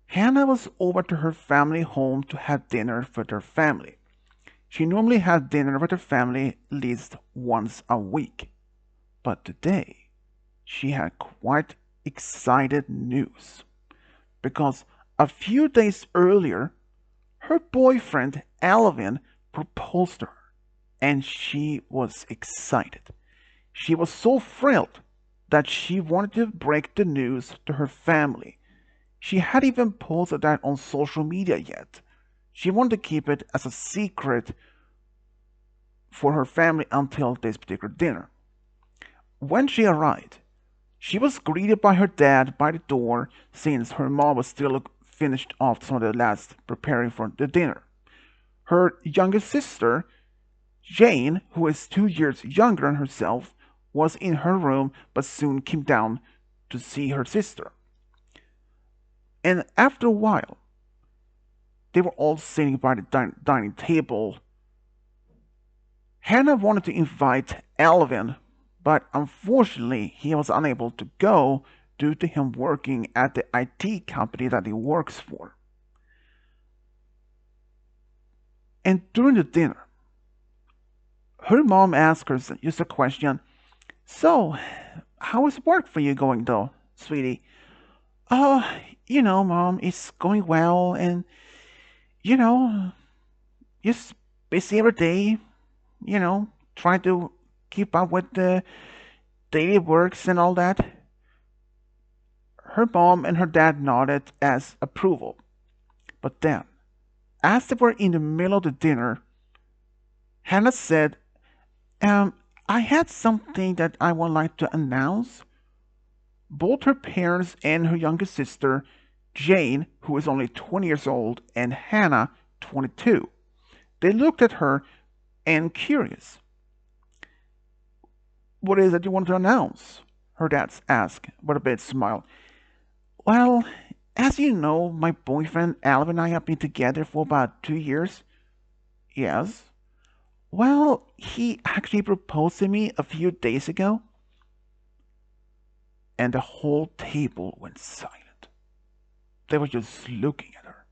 Hannah was over to her family home to have dinner with her family. She normally had dinner with her family at least once a week, but today she had quite excited news because a few days earlier her boyfriend Alvin proposed to her and she was excited. She was so thrilled that she wanted to break the news to her family. She hadn't even posted that on social media yet. She wanted to keep it as a secret for her family until this particular dinner. When she arrived, she was greeted by her dad by the door since her mom was still finished off some of the last preparing for the dinner. Her youngest sister, Jane, who is 2 years younger than herself, was in her room but soon came down to see her sister. And after a while, they were all sitting by the dining table. Hannah wanted to invite Alvin, but unfortunately he was unable to go due to him working at the IT company that he works for. And during the dinner, her mom asked her just a question. So, how is work for you going though, sweetie? Oh, Mom, it's going well and, you know, just busy every day, trying to keep up with the daily works and all that. Her mom and her dad nodded as approval. But then, as they were in the middle of the dinner, Hannah said, I had something that I would like to announce. Both her parents and her youngest sister, Jane, who is only 20 years old, and Hannah, 22. They looked at her and curious. What is it you want to announce? Her dad asked with a bit smile. Well, as you know, my boyfriend Alvin and I have been together for about 2 years. Yes. Well, he actually proposed to me a few days ago. And the whole table went silent. They were just looking at her.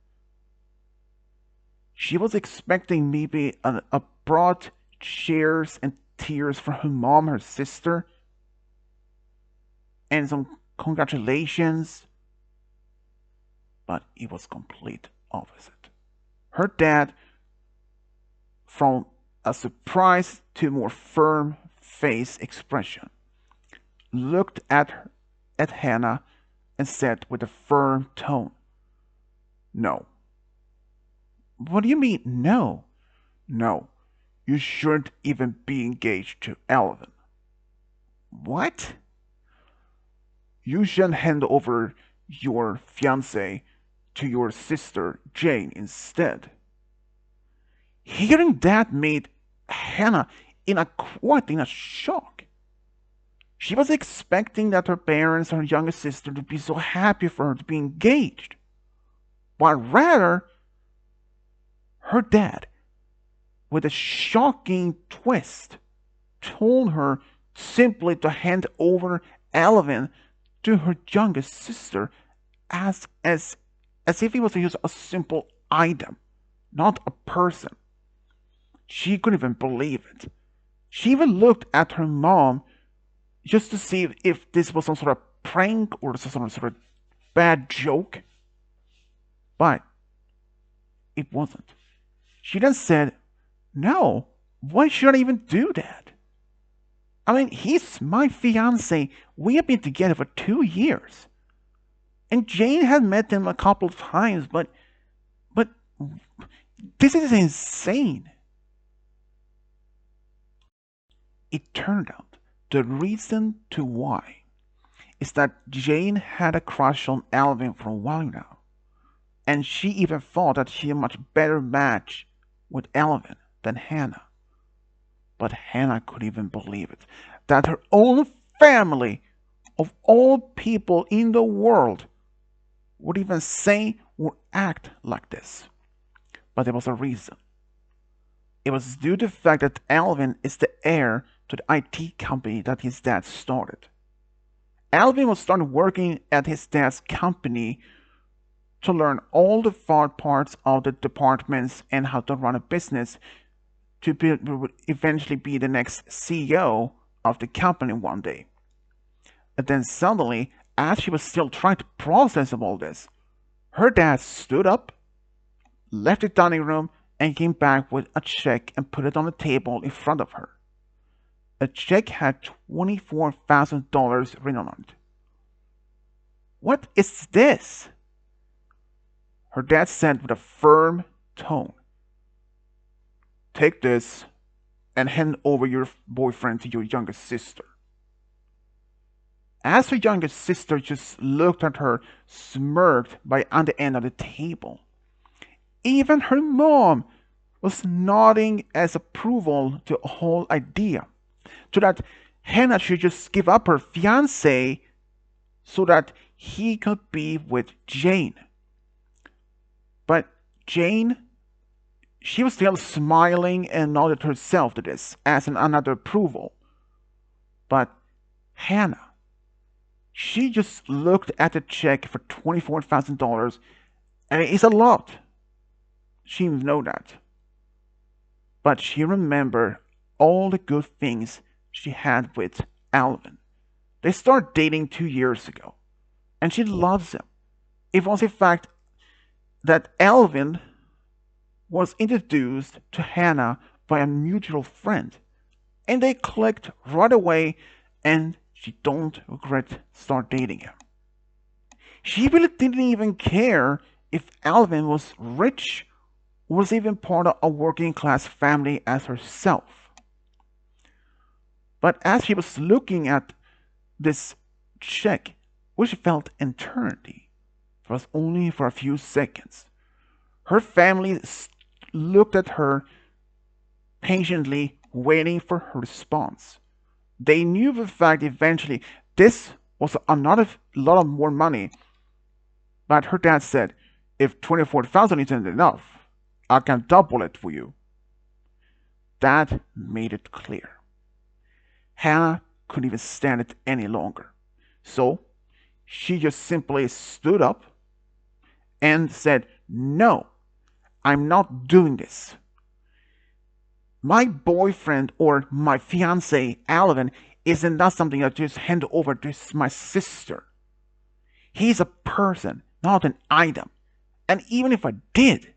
She was expecting maybe a broad cheers and tears from her mom, her sister, and some congratulations, but it was complete opposite. Her dad, from a surprised to more firm face expression, looked at Hannah and said with a firm tone, No. What do you mean, no? No, you shouldn't even be engaged to Alvin. What? You should hand over your fiancé to your sister Jane instead. Hearing that made Hannah quite in a shock. She was expecting that her parents and her youngest sister would be so happy for her to be engaged, but rather her dad, with a shocking twist, told her simply to hand over Alvin to her youngest sister as if he was just a simple item, not a person. She couldn't even believe it. She even looked at her mom just to see if this was some sort of prank or some sort of bad joke. But it wasn't. She then said, No, why should I even do that? I mean, he's my fiance. We have been together for 2 years. And Jane had met him a couple of times, but this is insane. It turned out the reason to why is that Jane had a crush on Alvin for a while now, and she even thought that she had a much better match with Alvin than Hannah. But Hannah couldn't even believe it, that her own family, of all people in the world, would even say or act like this. But there was a reason. It was due to the fact that Alvin is the heir to the IT company that his dad started. Alvin was starting working at his dad's company to learn all the far parts of the departments and how to run a business to eventually be the next CEO of the company one day. And then suddenly, as she was still trying to process all this, her dad stood up, left the dining room, and came back with a check and put it on the table in front of her. A check had $24,000 written on it. "What is this?" her dad said with a firm tone. "Take this and hand over your boyfriend to your youngest sister." As her youngest sister just looked at her, smirked by on the end of the table. Even her mom was nodding as approval to the whole idea, so that Hannah should just give up her fiancé so that he could be with Jane. But Jane, she was still smiling and nodded herself to this as another approval. But Hannah, she just looked at the check for $24,000, and it's a lot. She know that. But she remembered all the good things she had with Alvin. They started dating 2 years ago, and she loves him. It was in fact that Alvin was introduced to Hannah by a mutual friend, and they clicked right away, and she don't regret start dating him. She really didn't even care if Alvin was rich or was even part of a working class family as herself. But as she was looking at this check, which felt eternity, it was only for a few seconds, her family looked at her patiently, waiting for her response. They knew the fact eventually this was another lot of more money, but her dad said, "If 24,000 isn't enough, I can double it for you." That made it clear. Hannah couldn't even stand it any longer. So she just simply stood up and said, "No, I'm not doing this. My boyfriend or my fiance, Alvin, isn't that something I just hand over to my sister. He's a person, not an item. And even if I did,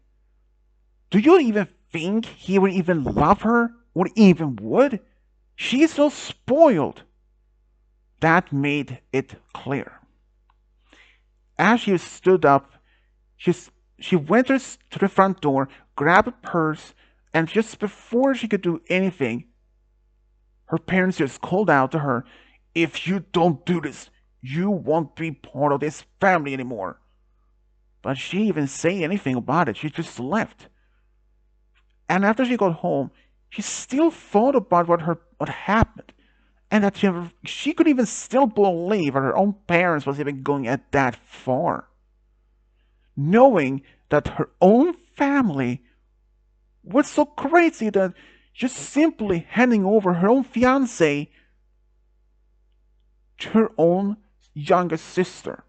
do you even think he would even love her or even would? She's so spoiled." That made it clear. As she stood up, she went to the front door, grabbed a purse, and just before she could do anything, her parents just called out to her, "If you don't do this, you won't be part of this family anymore." But she didn't even say anything about it. She just left. And after she got home, she still thought about what happened, and that she could even still believe that her own parents was even going at that far, knowing that her own family was so crazy that just simply handing over her own fiance to her own youngest sister.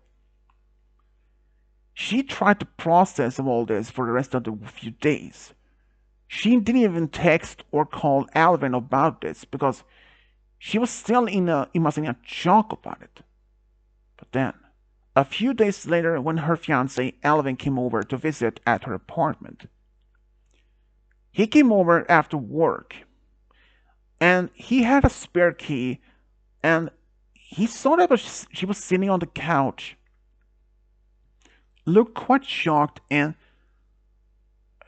She tried to process all this for the rest of the few days. She didn't even text or call Alvin about this because she was still in a shock about it. But then, a few days later, when her fiance Alvin came over to visit at her apartment, he came over after work, and he had a spare key, and he saw that she was sitting on the couch, looked quite shocked, and,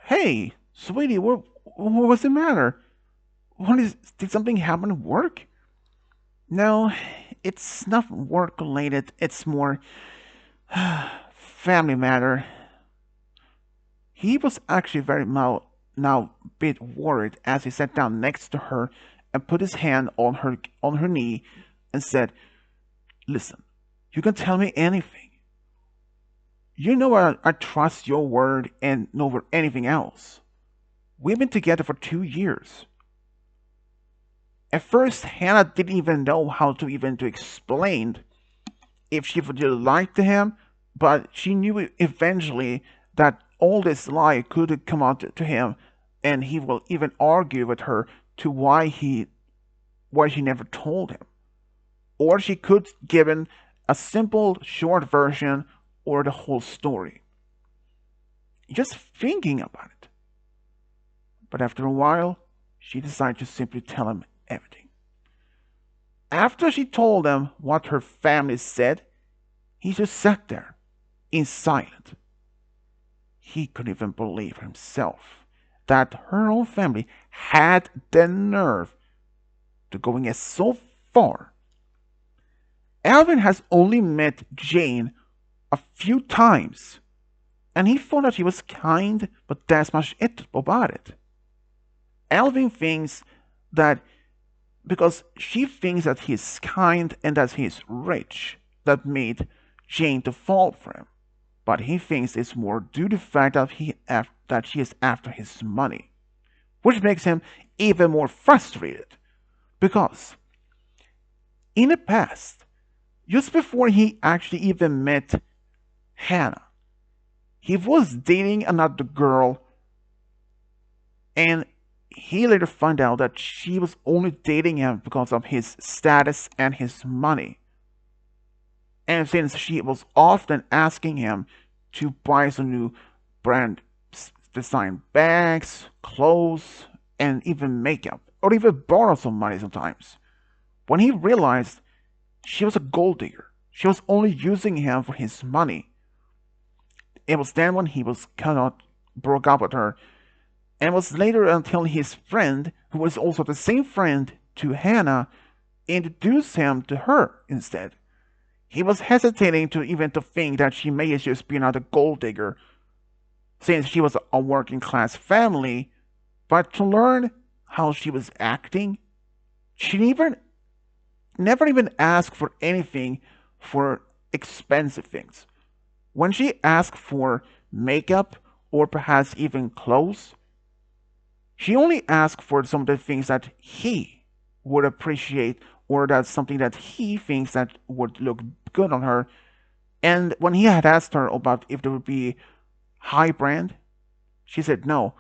"Hey, sweetie, what was the matter? Did something happen at work?" "No, it's not work related. It's more family matter." He was actually very now a bit worried as he sat down next to her and put his hand on her knee and said, "Listen, you can tell me anything. You know I trust your word and over anything else. We've been together for 2 years." At first, Hannah didn't even know how to explain if she would lie to him but she knew eventually that all this lie could come out to him, and he will even argue with her to why she never told him. Or she could given a simple short version or the whole story. Just thinking about it. But after a while, she decided to simply tell him everything. After she told him what her family said, he just sat there in silence. He couldn't even believe himself that her own family had the nerve to going as so far. Alvin has only met Jane a few times, and he thought that she was kind, but that's much it about it. Alvin thinks that because she thinks that he's kind and that he's rich, that made Jane to fall for him. But he thinks it's more due to the fact that she is after his money, which makes him even more frustrated. Because in the past, just before he actually even met Hannah, he was dating another girl, and he later found out that she was only dating him because of his status and his money. And since she was often asking him to buy some new brand design bags, clothes, and even makeup, or even borrow some money sometimes, when he realized she was a gold digger, she was only using him for his money. It was then when he was kind of broke up with her, and it was later until his friend, who was also the same friend to Hannah, introduced him to her instead. He was hesitating to even to think that she may just be another gold digger, since she was a working class family, but to learn how she was acting, she never even asked for anything for expensive things. When she asked for makeup or perhaps even clothes, she only asked for some of the things that he would appreciate or that's something that he thinks that would look good on her. And when he had asked her about if there would be high brand, she said no.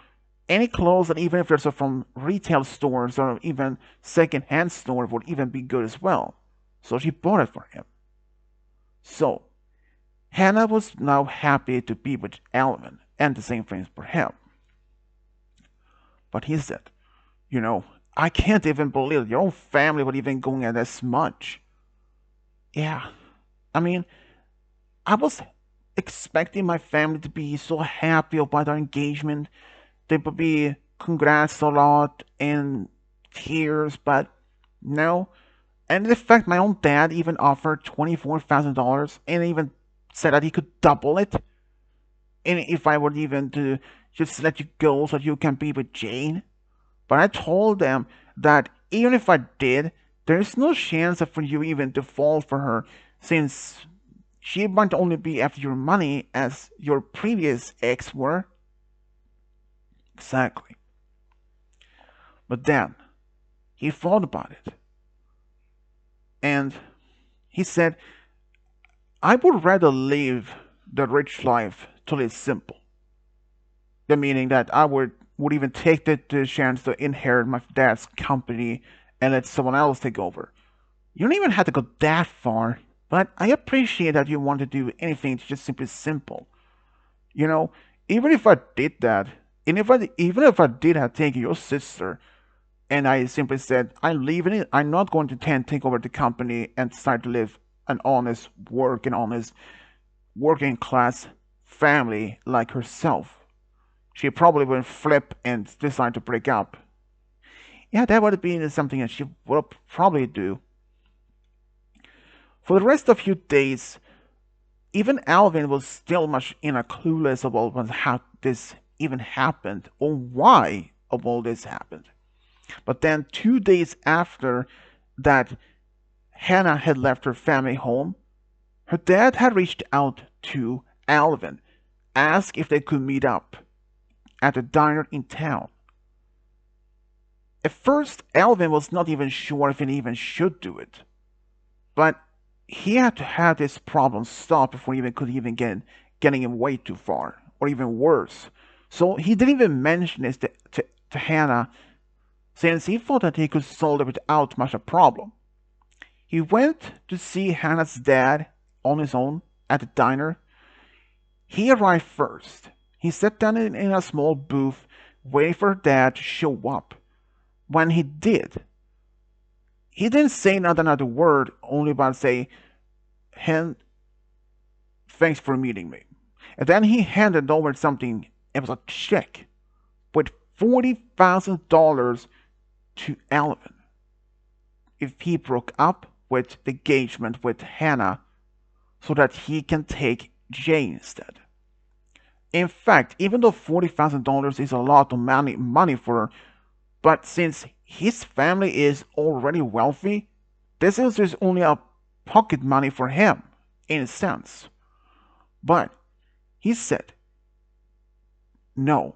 Any clothes, and even if they're from retail stores or even second-hand store, would even be good as well. So she bought it for him. So Hannah was now happy to be with Alvin, and the same thing for him. But he said, you know, I can't even believe your own family would even go at this much. Yeah, I mean, I was expecting my family to be so happy about our engagement. They would be congrats a lot and tears, but no. And in fact, my own dad even offered $24,000 and even said that he could double it. And if I would even to just let you go so that you can be with Jane. But I told them that even if I did, there's no chance for you even to fall for her, since she might only be after your money as your previous ex were. Exactly. But then he thought about it, and he said, I would rather live the rich life till it's simple. The meaning that I would even take the chance to inherit my dad's company and let someone else take over. You don't even have to go that far, but I appreciate that you want to do anything to just simply simple. You know, even if I did that, and even if I did have taken your sister, and I simply said I'm leaving it, I'm not going to take over the company and decide to live an honest work and honest working class family like herself. She probably would flip and decide to break up. Yeah, that would have been something that she would probably do. For the rest of few days, even Alvin was still much in a clueless about how this even happened or why of all this happened. But then 2 days after that Hannah had left her family home, her dad had reached out to Alvin, asked if they could meet up at a diner in town. At first, Alvin was not even sure if he even should do it, but he had to have this problem stopped before he even could even getting him way too far, or even worse. So he didn't even mention this to Hannah, since he thought that he could solve it without much of a problem. He went to see Hannah's dad on his own at the diner. He arrived first. He sat down in a small booth, waiting for her dad to show up. When he did, he didn't say another word, only about say, "Hen, thanks for meeting me." And then he handed over something. It was a check with $40,000 to Alvin if he broke up with the engagement with Hannah so that he can take Jane instead. In fact, even though $40,000 is a lot of money for her, but since his family is already wealthy, this is just only a pocket money for him, in a sense. But he said no.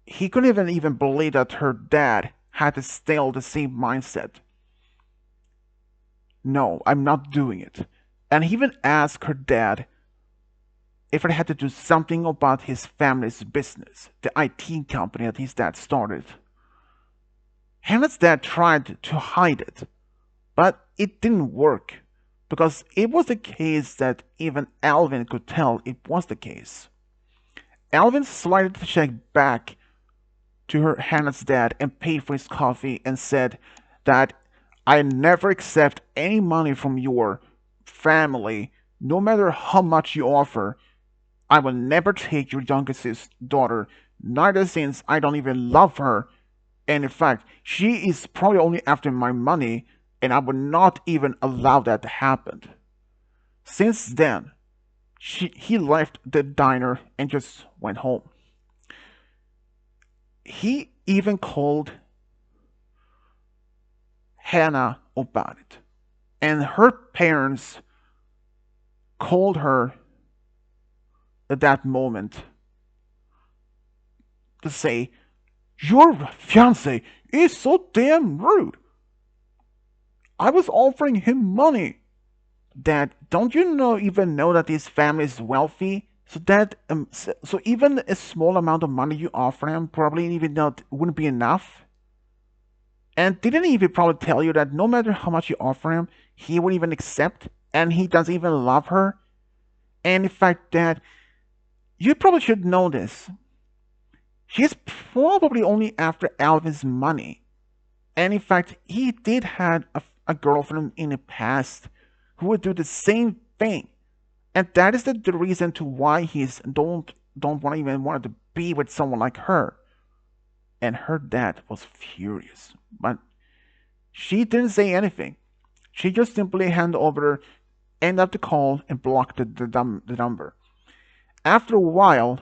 He couldn't even believe that her dad had still the same mindset. No, I'm not doing it. And he even asked her dad if it had to do something about his family's business, the IT company that his dad started. Hannah's dad tried to hide it, but it didn't work because it was the case that even Alvin could tell it was the case. Alvin slided the check back to her Hannah's dad and paid for his coffee and said that I never accept any money from your family, no matter how much you offer. I will never take your youngest daughter, neither since I don't even love her. And in fact, she is probably only after my money, and I would not even allow that to happen. Since then, he left the diner and just went home. He even called Hannah about it. And her parents called her at that moment to say, "Your fiance is so damn rude. I was offering him money. Dad, don't you even know that his family is wealthy? So even a small amount of money you offer him probably even not wouldn't be enough. And didn't he even probably tell you that no matter how much you offer him, he won't even accept, and he doesn't even love her? And in fact, Dad, you probably should know this. She's probably only after Alvin's money. And in fact, he did have a girlfriend in the past who would do the same thing. And that is the reason to why he's don't want even want to be with someone like her." And her dad was furious, but she didn't say anything. She just simply handed over, ended up the call, and blocked the number. After a while,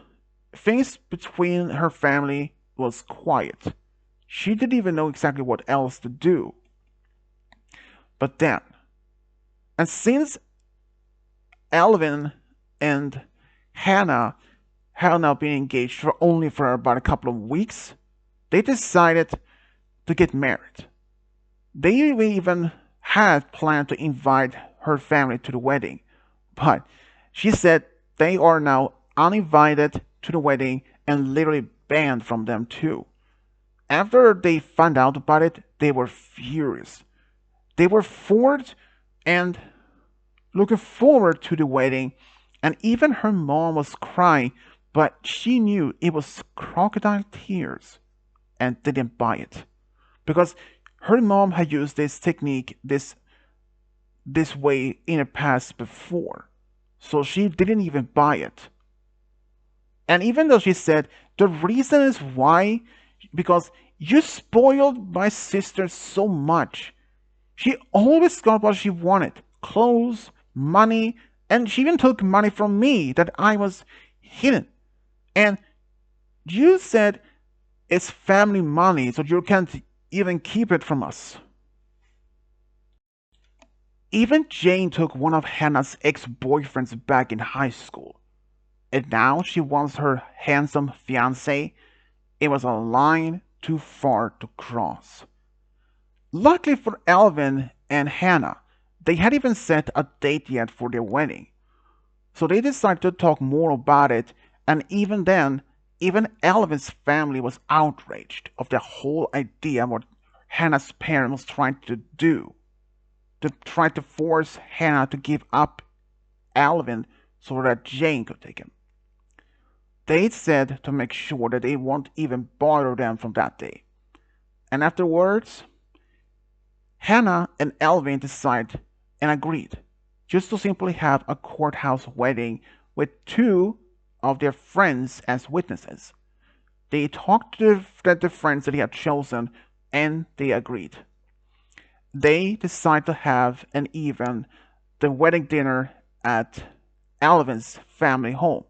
things between her family was quiet. She didn't even know exactly what else to do. But then, and since Alvin and Hannah had now been engaged for only for about a couple of weeks, they decided to get married. They even had planned to invite her family to the wedding, but she said they are now uninvited to the wedding and literally banned from them too. After they found out about it, they were furious. They were forward and looking forward to the wedding, and even her mom was crying, but she knew it was crocodile tears and didn't buy it because her mom had used this technique this way in the past before, so she didn't even buy it. And even though she said the reason is why, because you spoiled my sister so much. She always got what she wanted: clothes, money, and she even took money from me that I was hidden. And you said it's family money, so you can't even keep it from us. Even Jane took one of Hannah's ex-boyfriends back in high school, and now she wants her handsome fiance. It was a line too far to cross. Luckily for Alvin and Hannah, They hadn't even set a date yet for their wedding. So they decided to talk more about it, and even then, even Alvin's family was outraged of the whole idea of what Hannah's parents was trying to do, to try to force Hannah to give up Alvin so that Jane could take him. They said to make sure that they won't even bother them from that day. And afterwards, Hannah and Alvin decided and agreed just to simply have a courthouse wedding with two of their friends as witnesses. They talked to the friends that they had chosen and they agreed. They decided to have an even the wedding dinner at Alvin's family home,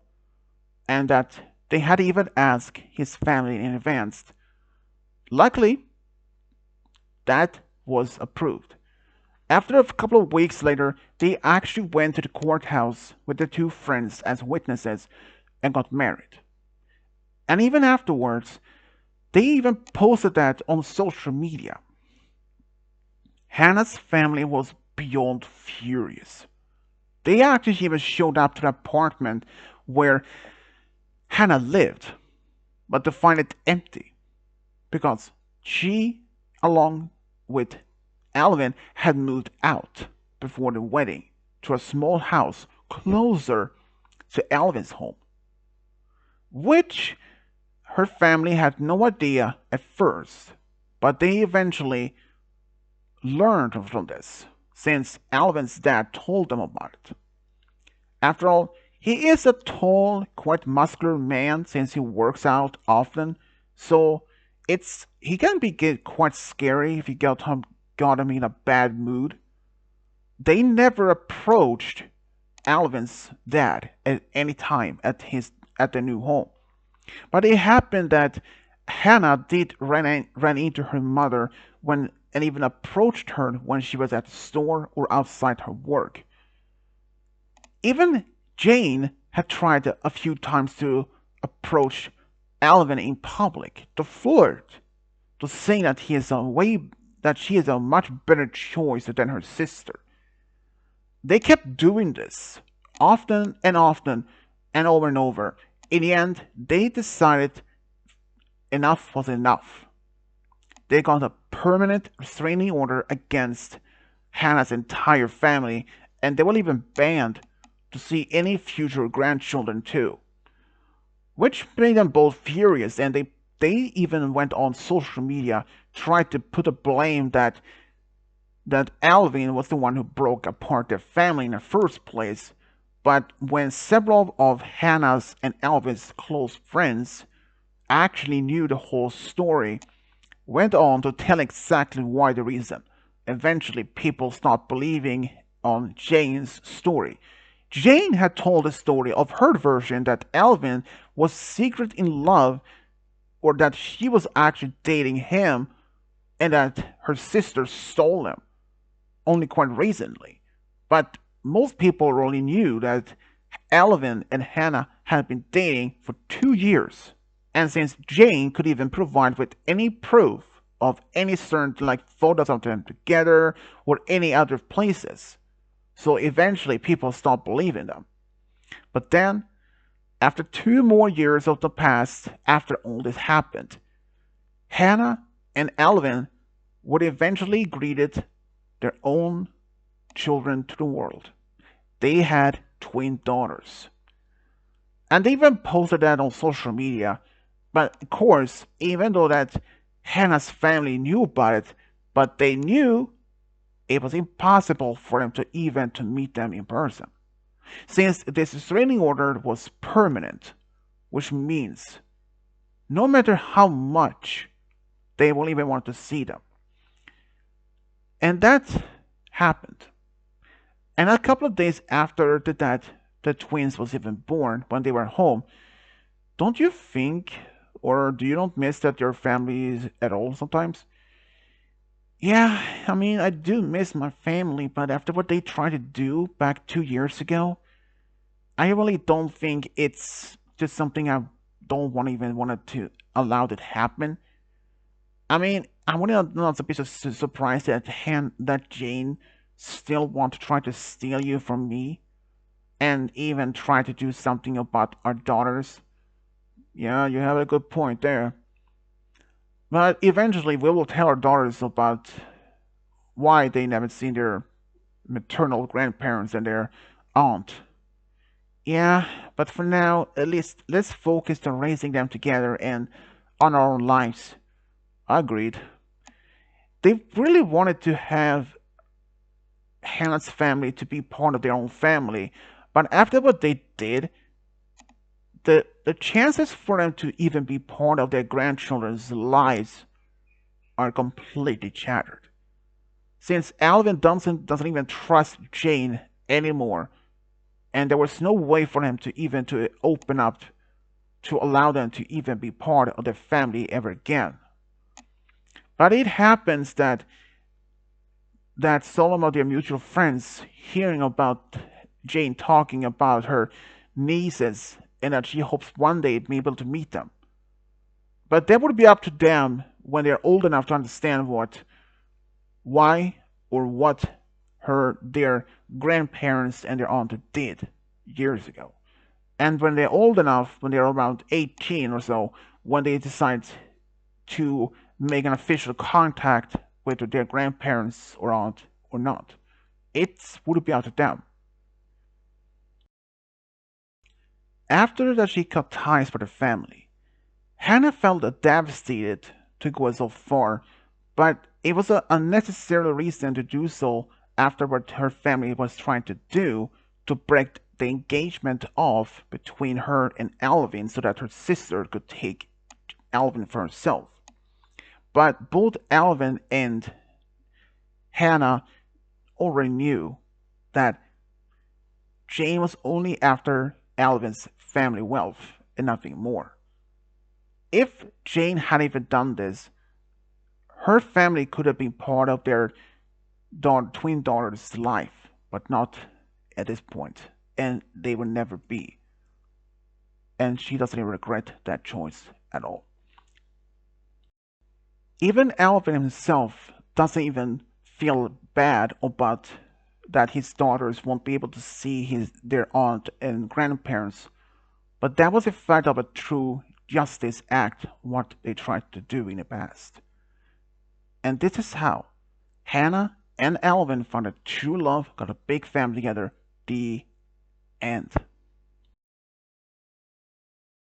and that they had even asked his family in advance. Luckily, that was approved. After a couple of weeks later, they actually went to the courthouse with the two friends as witnesses and got married. And even afterwards, they even posted that on social media. Hannah's family was beyond furious. They actually even showed up to the apartment where Hannah lived, but to find it empty because she, along with Alvin, had moved out before the wedding to a small house closer to Alvin's home, which her family had no idea at first, but they eventually learned from this since Alvin's dad told them about it. After all, he is a tall, quite muscular man since he works out often, so it's he can be quite scary if you got him in a bad mood. They never approached Alvin's dad at any time at the new home. But it happened that Hannah did ran into her mother when and even approached her when she was at the store or outside her work. Even Jane had tried a few times to approach Alvin in public to flirt, to say that she is a much better choice than her sister. They kept doing this often and over and over. In the end, they decided enough was enough. They got a permanent restraining order against Hannah's entire family, and they were even banned to see any future grandchildren too, which made them both furious. And they even went on social media, tried to put a blame that Alvin was the one who broke apart their family in the first place. But when several of Hannah's and Alvin's close friends actually knew the whole story, went on to tell exactly why the reason. Eventually, people stopped believing on Jane's story. Jane had told the story of her version that Alvin was secret in love or that she was actually dating him and that her sister stole him only quite recently. But most people only knew that Alvin and Hannah had been dating for 2 years. And since Jane could even provide with any proof of any certain like photos of them together or any other places, so eventually people stopped believing them. But then, after 2 more years of the past after all this happened, Hannah and Alvin would eventually greeted their own children to the world. They had twin daughters. And they even posted that on social media. But of course, even though that Hannah's family knew about it, but they knew it was impossible for them to even to meet them in person. Since this restraining order was permanent, which means no matter how much they will even want to see them. And that happened. And a couple of days after that the twins was even born, when they were home, don't you think, or do you not miss that your family at all sometimes? Yeah, I mean, I do miss my family, but after what they tried to do back 2 years ago, I really don't think it's just something I don't want even wanted to allow that happen. I mean, I would not be so surprised that Jane still want to try to steal you from me and even try to do something about our daughters. Yeah, you have a good point there. But eventually we will tell our daughters about why they never seen their maternal grandparents and their aunt. Yeah, but for now, at least let's focus on raising them together and on our own lives. Agreed. They really wanted to have Hannah's family to be part of their own family, but after what they did, the chances for them to even be part of their grandchildren's lives are completely shattered. Since Alvin doesn't even trust Jane anymore, and there was no way for him to even to open up to allow them to even be part of the family ever again. But it happens that some of their mutual friends hearing about Jane talking about her nieces and that she hopes one day to be able to meet them. But that would be up to them when they're old enough to understand why, or what their grandparents and their aunt did years ago. And when they're old enough, when they're around 18 or so, when they decide to make an official contact with their grandparents or aunt or not, it would be up to them. After that she cut ties with her family, Hannah felt devastated to go so far, but it was an unnecessary reason to do so after what her family was trying to do to break the engagement off between her and Alvin so that her sister could take Alvin for herself. But both Alvin and Hannah already knew that Jane was only after Alvin's family wealth and nothing more. If Jane had even done this, her family could have been part of their twin daughter's life, but not at this point, and they will never be. And she doesn't even regret that choice at all. Even Alvin himself doesn't even feel bad about that his daughters won't be able to see their aunt and grandparents, but that was a fact of a true justice act, what they tried to do in the past. And this is how Hannah and Alvin found a true love, got a big family together. The end.